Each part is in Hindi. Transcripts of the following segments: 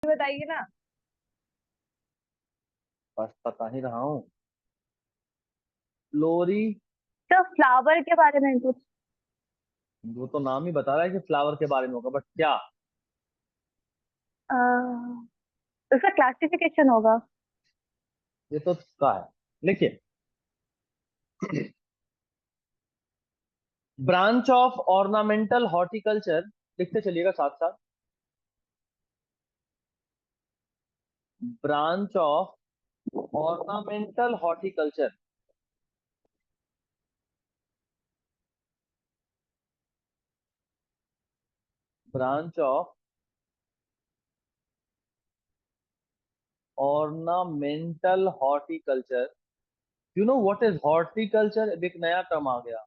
बताइए ना। बस बता ही रहा हूँ। फ्लोरी। तो फ्लावर के बारे में कुछ। वो तो नाम ही बता रहा है कि फ्लावर के बारे में होगा, बट क्या? अह, उसका क्लासिफिकेशन होगा। ये तो का है। लिखिए। Branch of ornamental horticulture. लिखते चलिएगा साथ साथ। Branch of ornamental horticulture. Branch of ornamental horticulture. You know what is horticulture? एक नया टर्म आ गया।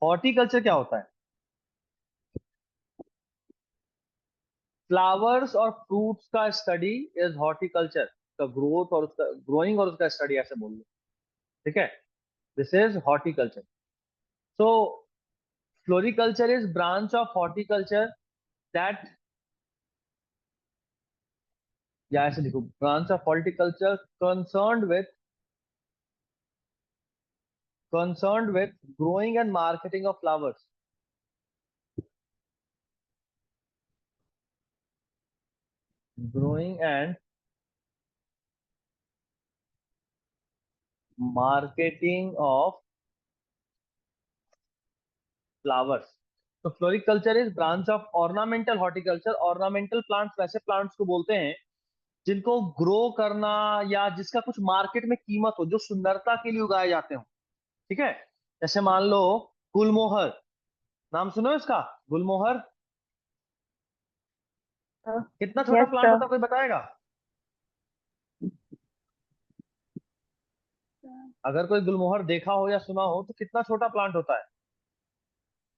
हॉर्टिकल्चर क्या होता है? फ्लावर्स और फ्रूट्स का स्टडी इज हॉर्टिकल्चर। का ग्रोथ और उसका ग्रोइंग और उसका स्टडी ऐसे बोल लो। ठीक है। This is horticulture. So floriculture is branch of horticulture that, या ऐसे लिखो, branch of horticulture concerned with growing and marketing of flowers. Growing and marketing of flowers. तो floriculture is branch of ornamental horticulture. Ornamental plants वैसे प्लांट्स को बोलते हैं जिनको ग्रो करना या जिसका कुछ मार्केट में कीमत हो, जो सुंदरता के लिए उगाए जाते हो। ठीक है। जैसे मान लो गुलमोहर। नाम सुनो इसका। गुलमोहर। कितना छोटा यस प्लांट सर। होता है, कोई बताएगा? अगर कोई गुलमोहर देखा हो या सुना हो तो कितना छोटा प्लांट होता है?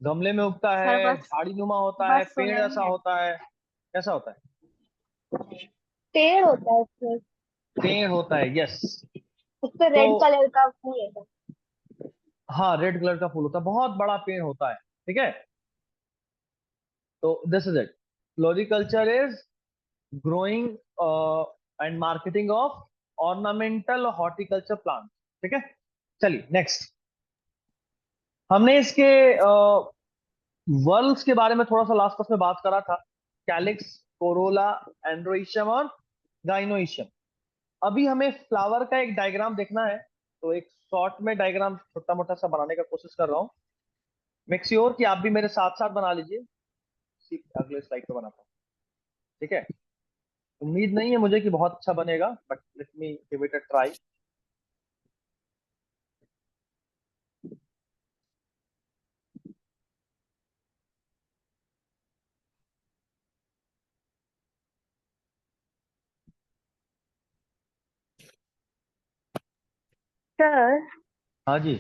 गमले में उगता सर है, बस झाड़ी नुमा होता है, बस पेड़ सुने ही ऐसा है। होता है? कैसा होता है? पेड़ होता है सर। पेड़ होता है, यस। उस पे तो रेड कलर का फूल है सर। हाँ, रेड कलर का फूल होता है, बहुत बड़ा पेड़ होता है। ठीक है। तो this is it. Floriculture is growing and marketing of ornamental horticulture plant. ठीक है। चलिए नेक्स्ट। हमने इसके वर्ल्स के बारे में थोड़ा सा लास्ट क्लास में बात करा था। कैलिक्स, कोरोला, एंड्रोइशियम और गाइनोइशियम। अभी हमें फ्लावर का एक डायग्राम देखना है, तो एक शॉर्ट में डायग्राम छोटा मोटा सा बनाने का कोशिश कर रहा हूँ। मेक श्योर कि आप भी मेरे साथ साथ बना लीजिए। अगले स्लाइड पे बनाता हूँ। ठीक है। उम्मीद नहीं है मुझे कि बहुत अच्छा बनेगा, but let me give it a try. Sir हाँ जी।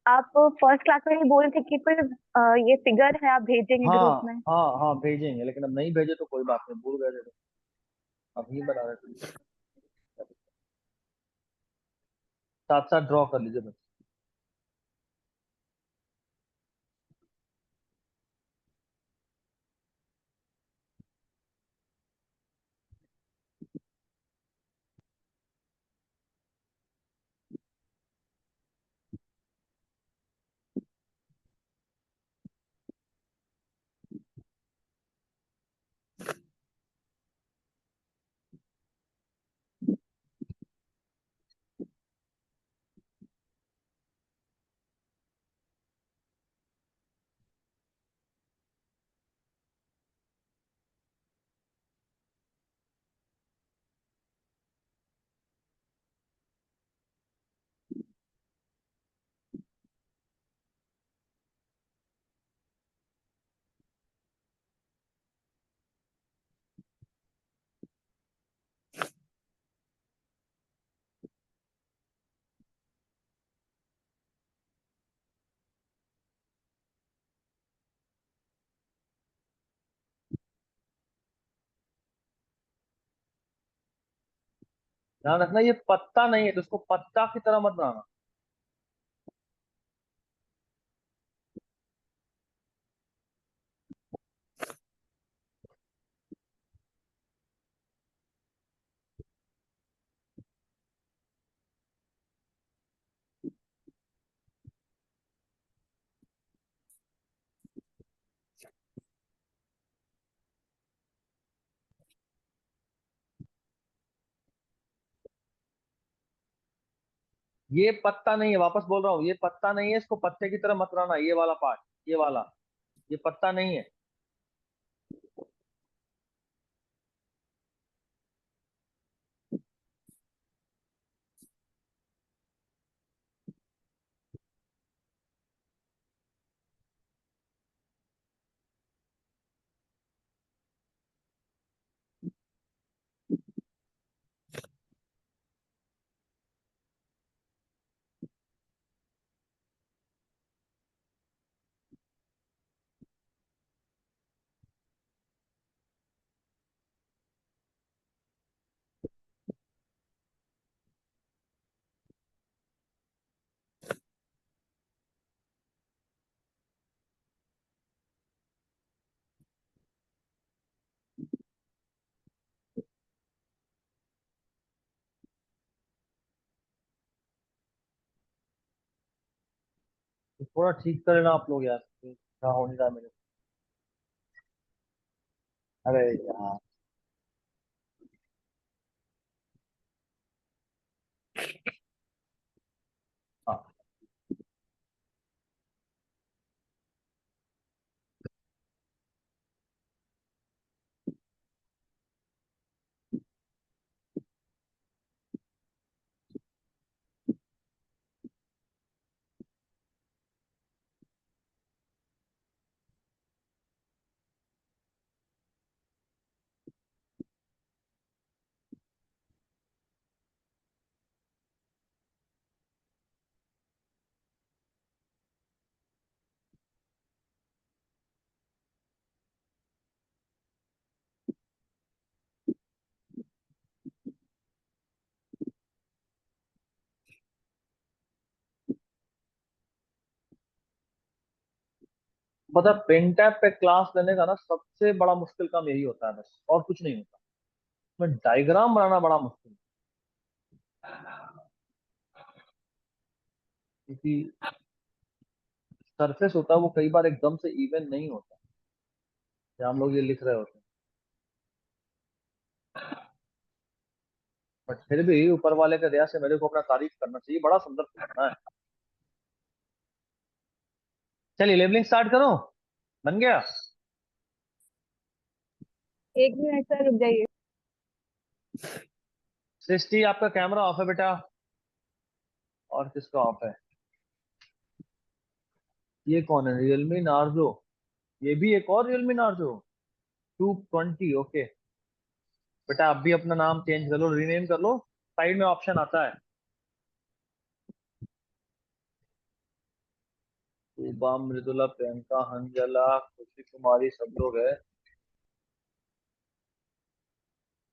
आप फर्स्ट क्लास में ही बोल रहे थे कि कोई ये फिगर है, आप भेजेंगे हाँ ग्रुप में। हाँ हाँ, भेजेंगे, लेकिन अब नहीं भेजे तो कोई बात नहीं, भूल गए थे तो अभी बना रहे थे। साथ साथ ड्रॉ कर लीजिए बस। ध्यान रखना, ये पत्ता नहीं है तो उसको पत्ता की तरह मत बनाना। ये पत्ता नहीं है, वापस बोल रहा हूँ, ये पत्ता नहीं है, इसको पत्ते की तरह मत रहना, ये वाला पार्ट, ये वाला, ये पत्ता नहीं है। तो थोड़ा ठीक कर लेना आप लोग यार, क्या हो नहीं रहा मेरे। अरे यार, हाँ। पता, पेन टैप पे क्लास लेने का ना सबसे बड़ा मुश्किल काम यही होता है, बस और कुछ नहीं होता। उसमें डायग्राम बनाना बड़ा मुश्किल है। क्योंकि सरफेस होता है वो कई बार एकदम से इवन नहीं होता, जहाँ हम लोग ये लिख रहे होते हैं। बट फिर भी ऊपर वाले के दया से मेरे को अपना तारीफ करना चाहिए, बड़ा सुंदर बना है। चलिए लेबलिंग स्टार्ट करो, बन गया। एक मिनट सर, रुक जाइए। सृष्टि आपका कैमरा ऑफ है बेटा, और किसका ऑफ है? ये कौन है? Realme Narzo. ये भी एक और रियलमी नार्जो 220। ओके बेटा, आप भी अपना नाम चेंज कर लो, रीनेम कर लो, साइड में ऑप्शन आता है। सुबह, मृदुला, प्रियंका, हंजला, खुशी कुमारी, सब लोग है।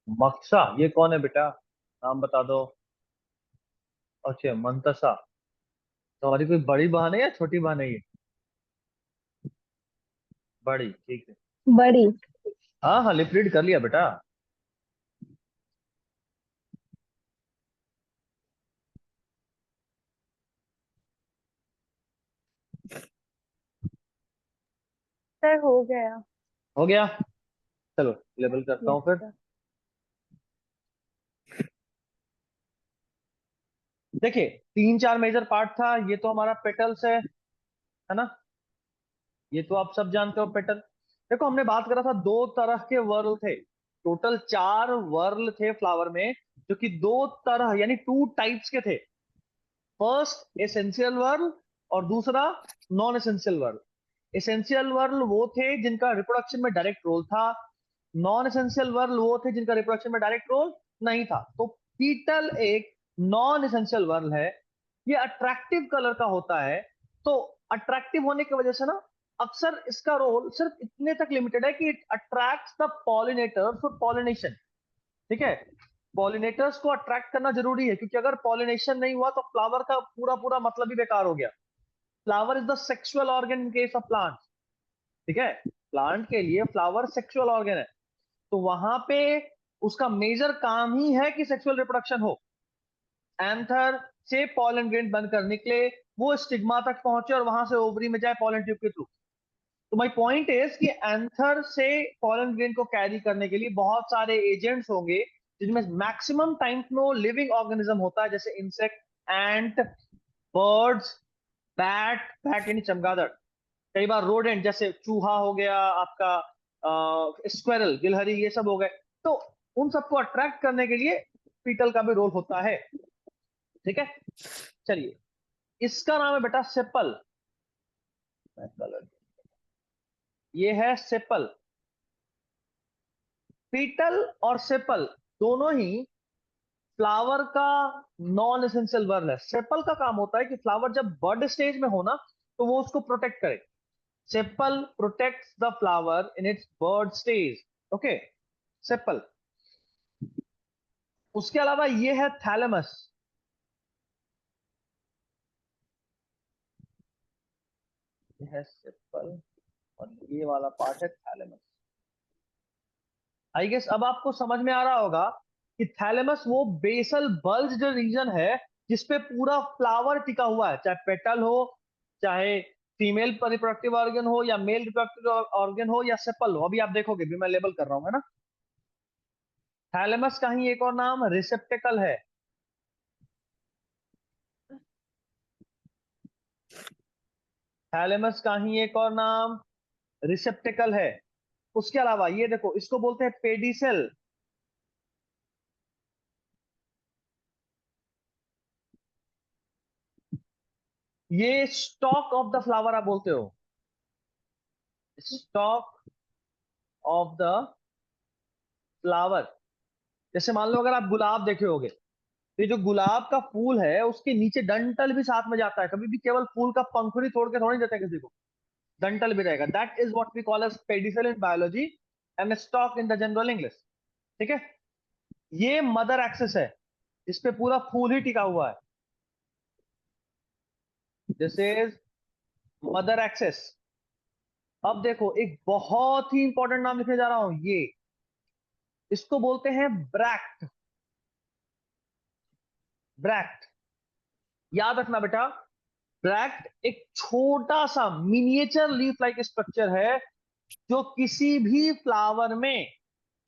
मक्सा, ये कौन है बेटा? नाम बता दो। अच्छा, मंतसा। तुम्हारी कोई बड़ी बहन है या छोटी बहन है ये? बड़ी, ठीक है। बड़ी। हाँ हाँ, लिप रीड कर लिया बेटा। सर हो गया। हो गया। चलो लेबल करता यस हूँ फिर। सर। देखिए, तीन चार मेजर पार्ट था, ये तो हमारा पेटल्स है ना? ये तो आप सब जानते हो, पेटल। देखो, हमने बात करा था दो तरह के वर्ल थे, टोटल चार वर्ल थे फ्लावर में, जो कि दो तरह यानी टू टाइप्स के थे। फर्स्ट एसेंशियल वर्ल, और दूसरा non essential whorl. Essential whorl वो थे जिनका रिप्रोडक्शन में डायरेक्ट रोल था, नॉन एसेंशियल वर्ल वो थे जिनका रिप्रोडक्शन में डायरेक्ट रोल नहीं था। तो पीटल एक नॉन एसेंशियल वर्ल है। ये अट्रैक्टिव कलर का होता है। तो अट्रैक्टिव होने की वजह से ना, अक्सर इसका रोल सिर्फ इतने तक लिमिटेड है कि it attracts the pollinators for pollination. ठीक है, पॉलिनेटर्स को अट्रैक्ट करना जरूरी है, क्योंकि अगर पॉलिनेशन नहीं हुआ तो फ्लावर का पूरा पूरा मतलब ही बेकार हो गया। Flower is the sexual organ in case of plant. ठीक है, प्लांट के लिए फ्लावर सेक्सुअल ऑर्गन है। तो वहां पे उसका मेजर काम ही है कि सेक्सुअल रिप्रोडक्शन हो। एंथर से पॉलन ग्रेन बनकर निकले, वो स्टिग्मा तक पहुंचे और वहां से ओवरी में जाए पॉलन ट्यूब के थ्रू। तो माय पॉइंट इज कि एंथर से पॉलन ग्रेन को कैरी करने के लिए बहुत सारे एजेंट्स होंगे, जिनमें मैक्सिमम टाइम में वो लिविंग ऑर्गेनिज्म होता है, जैसे इंसेक्ट, एंट, बर्ड्स, बैट, बैट यानी चमगादड़, कई बार रोडेंट जैसे चूहा हो गया आपका, स्क्वेरल गिलहरी, ये सब हो गए। तो उन सबको अट्रैक्ट करने के लिए पीटल का भी रोल होता है। ठीक है, चलिए, इसका नाम है बेटा सेपल। ये है सेपल। पीटल और सेपल दोनों ही फ्लावर का नॉन एसेंशियल वर्ब है। सेपल का काम होता है कि फ्लावर जब बर्ड स्टेज में हो ना, तो वो उसको प्रोटेक्ट करे। Sepal protects the flower in its bud stage. Okay, sepal. उसके अलावा ये है थैलेमस। ये है सेपल और ये वाला पार्ट है थैलेमस। आई गेस अब आपको समझ में आ रहा होगा कि थैलेमस वो बेसल बल्ज रीजन है जिसपे पूरा फ्लावर टिका हुआ है, चाहे पेटल हो, चाहे फीमेल रिप्रोडक्टिव ऑर्गन हो, या मेल रिप्रोडक्टिव ऑर्गन हो, या सेपल हो। अभी आप देखोगे भी मैं लेबल कर रहा हूं, है ना। थैलेमस का ही एक और नाम रिसेप्टेकल है। थैलेमस का ही एक और नाम रिसेप्टेकल है। उसके अलावा ये देखो, इसको बोलते हैं पेडिसेल। ये स्टॉक ऑफ द फ्लावर आप बोलते हो, स्टॉक ऑफ द फ्लावर। जैसे मान लो अगर आप गुलाब देखे होगे, तो ये जो गुलाब का फूल है उसके नीचे डंठल भी साथ में जाता है। कभी भी केवल फूल का पंखुड़ी तोड़ के थोड़ी देते किसी को, डंठल भी रहेगा। That is what we call as pedicel in biology and stalk in the general English. ठीक है, ये मदर एक्सेस है, इस पे पूरा फूल ही टिका हुआ है। This is mother axis. अब देखो, एक बहुत ही इंपॉर्टेंट नाम लिखने जा रहा हूं, ये इसको बोलते हैं ब्रैक्ट। ब्रैक्ट, याद रखना बेटा, ब्रैक्ट एक छोटा सा मिनिएचर लीफ लाइक स्ट्रक्चर है जो किसी भी फ्लावर में,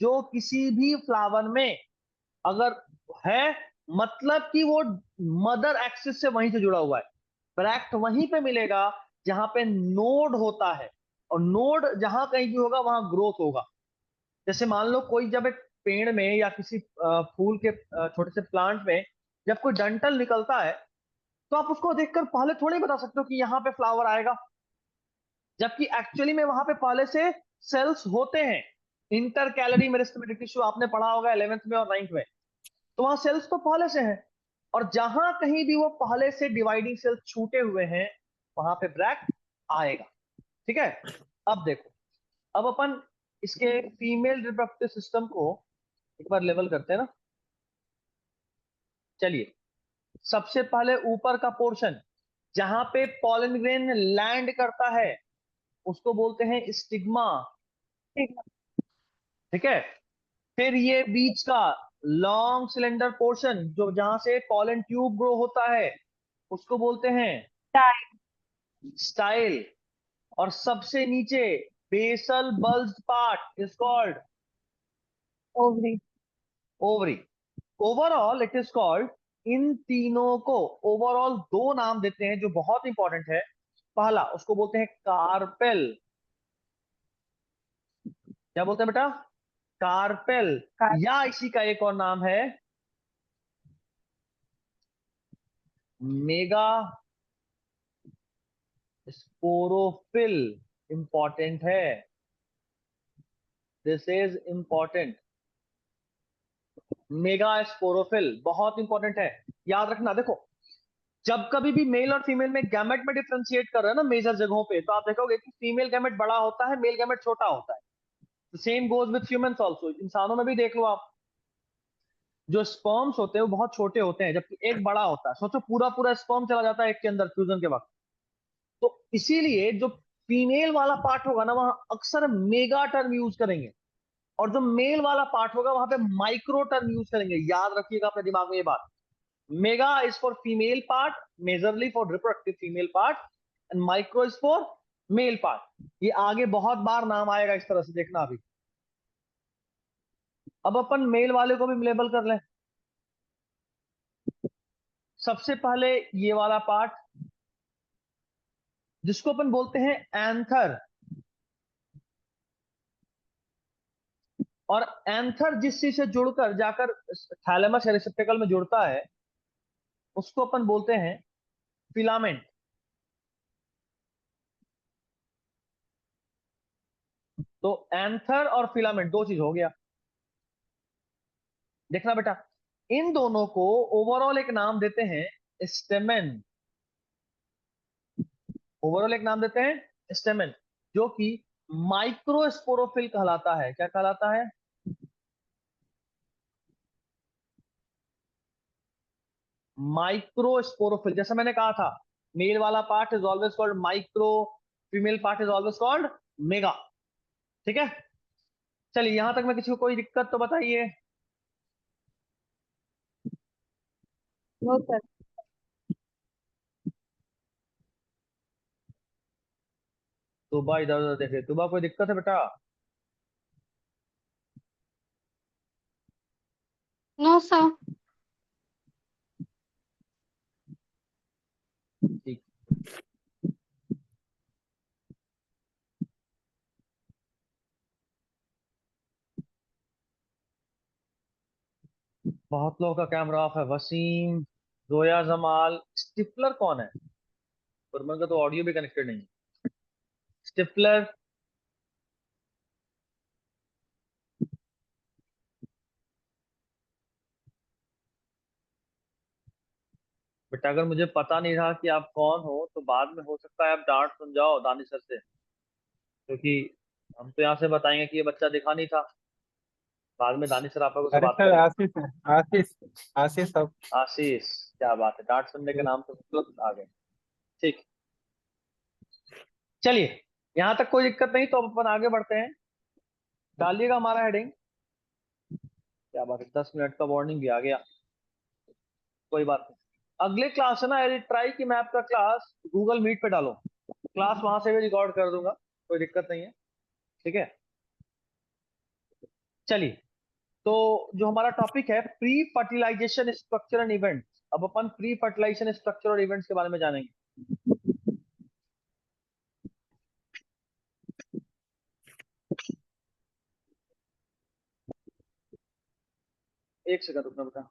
जो किसी भी फ्लावर में अगर है, मतलब कि वो मदर एक्सिस से वहीं से जुड़ा हुआ है। ब्रैक्ट वहीं पे मिलेगा जहां पे नोड होता है, और नोड जहां कहीं भी होगा वहां ग्रोथ होगा। जैसे मान लो कोई जब एक पेड़ में या किसी फूल के छोटे से प्लांट में जब कोई डंठल निकलता है, तो आप उसको देखकर पहले थोड़ी बता सकते हो कि यहाँ पे फ्लावर आएगा, जबकि एक्चुअली में वहां पे पहले से सेल्स होते हैं। इंटर कैलरी मेरिस्टेमेटिक टिश्यू आपने पढ़ा होगा 11th में और 9th में, तो वहां सेल्स तो पहले से हैं। और जहां कहीं भी वो पहले से डिवाइडिंग सेल्स छूटे हुए हैं, वहां पे ब्रैक्ट आएगा। ठीक है, अब देखो, अब अपन इसके फीमेल रिप्रोडक्टिव सिस्टम को एक बार लेवल करते हैं ना। चलिए, सबसे पहले ऊपर का पोर्शन जहां पे पॉलन ग्रेन लैंड करता है उसको बोलते हैं स्टिग्मा। ठीक है। ठीक है, फिर ये बीच का लॉन्ग सिलेंडर पोर्शन जो जहां से पॉलन ट्यूब ग्रो होता है उसको बोलते हैं टाइम। स्टाइल। और सबसे नीचे basal bulge part is called ovary. Ovary. Overall it is called, इन तीनों को ओवरऑल दो नाम देते हैं जो बहुत इंपॉर्टेंट है। पहला उसको बोलते हैं कार्पेल। क्या बोलते हैं बेटा? कार्पेल। या इसी का एक और नाम है मेगा स्पोरोफिल। इंपॉर्टेंट है, this is important. Mega sporophyll बहुत इंपॉर्टेंट है, याद रखना। देखो, जब कभी भी मेल और फीमेल में गैमेट में डिफरेंशिएट कर रहे हैं ना मेजर जगहों पे, तो आप देखोगे कि फीमेल गैमेट बड़ा होता है, मेल गैमेट छोटा होता है। Same goes with humans also. इंसानों में भी देख लो आप, जो स्पर्म्स होते हैं वो बहुत छोटे होते हैं जबकि एक बड़ा होता है। सोचो, पूरा पूरा स्पर्म चला जाता है एक के अंदर फ्यूजन के वक्त। तो इसीलिए जो फीमेल वाला पार्ट होगा ना, वहां अक्सर मेगा टर्म यूज करेंगे, और जो मेल वाला पार्ट होगा वहां पे माइक्रो टर्म यूज करेंगे। याद रखिएगा अपने दिमाग में ये बात। Mega is for female part, majorly for reproductive female part, and micro is for male part. ये आगे बहुत बार नाम आएगा इस तरह से, देखना अभी। अब अपन मेल वाले को भी लेबल कर लें। सबसे पहले ये वाला पार्ट जिसको अपन बोलते हैं एंथर, और एंथर जिस चीज से जुड़कर जाकर थैलेमस या रिसेप्टेकल में जुड़ता है उसको अपन बोलते हैं फिलामेंट। तो एंथर और फिलामेंट दो चीज हो गया। देखना बेटा, इन दोनों को ओवरऑल एक नाम देते हैं स्टेमेन। ओवरऑल एक नाम देते हैं स्टेमेन, जो कि माइक्रोस्पोरोफिल कहलाता है। क्या कहलाता है? माइक्रोस्पोरोफिल। जैसा मैंने कहा था, मेल वाला part is always called micro, female part is always called mega. ठीक है, चलिए यहां तक में किसी को कोई दिक्कत तो बताइए। No sir. तुबा इधर उधर देखे, तुबा कोई दिक्कत है बेटा? No sir. ठीक। बहुत लोगों का कैमरा ऑफ है। वसीम, जोया जमाल। स्टिफलर कौन है? फुरमन का तो ऑडियो भी कनेक्टेड नहीं है। स्टिफलर, बेटा अगर मुझे पता नहीं रहा कि आप कौन हो तो बाद में हो सकता है आप डांट सुन जाओ दानी सर से, क्योंकि हम तो यहाँ से बताएंगे कि ये बच्चा दिखा नहीं था, बाद में दानी सर आप लोगों से अरे बात सर, करेंगे। आशीष है। आशीष। आशीष सब। आशीष, क्या बात है, डांट सुनने के नाम पे तुरंत आ गए। ठीक, चलिए यहाँ तक कोई दिक्कत नहीं, तो अब अपन आगे बढ़ते हैं। डालिएगा हमारा हेडिंग। क्या बात है, 10 मिनट का वार्निंग भी आ गया, कोई बात नहीं। अगले क्लास है ना, यदि ट्राई कि मैं आपका क्लास गूगल मीट पे डालूं, क्लास वहां से भी रिकॉर्ड कर दूंगा, कोई दिक्कत नहीं है। ठीक है, चलिए। तो जो हमारा टॉपिक है pre fertilisation structure and events, अब अपन प्री फर्टिलाइजेशन स्ट्रक्चर और इवेंट्स के बारे में जानेंगे। एक सेकंड रुकना बेटा।